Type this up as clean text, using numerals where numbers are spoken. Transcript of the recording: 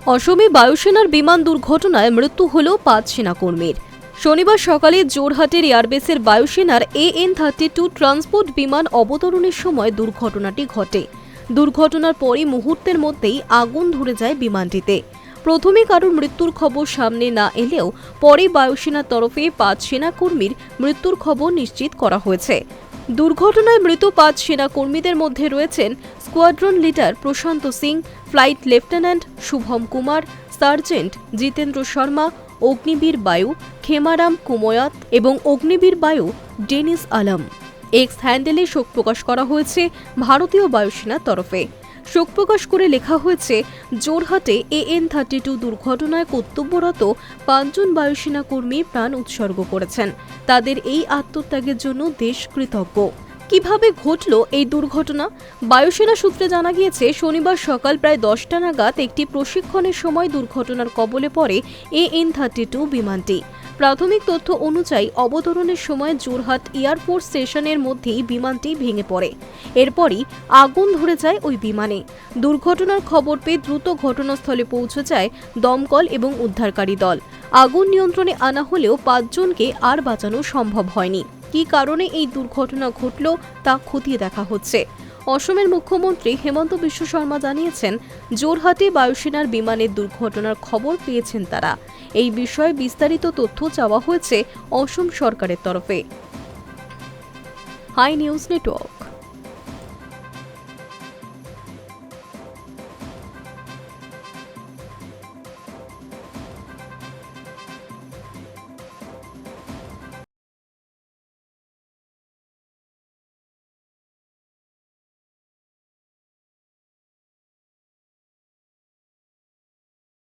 অসমে বায়ুসেনার বিমান দুর্ঘটনায় মৃত্যু হল ৫ সেনাকর্মীর। শনিবার সকালে জোরহাটের এয়ারবেসের বায়ুসেনার AN-32 ট্রান্সপোর্ট বিমান অবতরণের সময় দুর্ঘটনাটি ঘটে। দুর্ঘটনার পরই মুহূর্তের মধ্যেই আগুন ধরে যায় বিমানটিতে। প্রথমে কারোর মৃত্যুর খবর সামনে না এলেও পরে বায়ুসেনার তরফে ৫ সেনাকর্মীর মৃত্যুর খবর নিশ্চিত করা হয়েছে। দুর্ঘটনায় মৃত ৫ সেনাকর্মীদের মধ্যে রয়েছেন squadron leader Prashant Singh, flight lieutenant Shubham Kumar, sergeant Jitendra Sharma, Agniveer Vayu Khemaram কুময়াত এবং অগ্নিবীর বায়ু ডেনিস আলম। এক্স হ্যান্ডেলে শোক প্রকাশ করা হয়েছে ভারতীয় বায়ুসেনার তরফে। শোক প্রকাশ করে লেখা হয়েছে, জোরহাটে AN-32 দুর্ঘটনায় কর্তব্যরত ৫ জন বায়ুসেনা কর্মী প্রাণ উৎসর্গ করেছেন। তাদের এই আত্মত্যাগের জন্য দেশ কৃতজ্ঞ। কিভাবে ঘটল এই দুর্ঘটনা? বায়ুসেনা সূত্রে জানা গিয়েছে, শনিবার সকাল প্রায় 10টা নাগাদ একটি প্রশিক্ষণের সময় দুর্ঘটনার কবলে পড়ে AN-32 বিমানটি। প্রাথমিক তথ্য অনুযায়ী অবতরণের সময় জোরহাট এয়ারফোর্স স্টেশনের মধ্যেই বিমানটি ভেঙে পড়ে। এরপরই আগুন ধরে যায় ওই বিমানে। দুর্ঘটনার খবর পেয়ে দ্রুত ঘটনাস্থলে পৌঁছে যায় দমকল এবং উদ্ধারকারী দল। আগুন নিয়ন্ত্রণে আনা হলেও ৫ জনকে আর বাঁচানো সম্ভব হয়নি। কী কারণে এই দুর্ঘটনা ঘটল তা খতিয়ে দেখা হচ্ছে। অসমের মুখ্যমন্ত্রী হেমন্ত বিশ্ব শর্মা জানিয়েছেন, জোরহাটে বায়ুসেনার বিমানের দুর্ঘটনার খবর পেয়েছেন তারা। এই বিষয়ে বিস্তারিত তথ্য চাওয়া হয়েছে অসম সরকারের তরফে। Hi news network.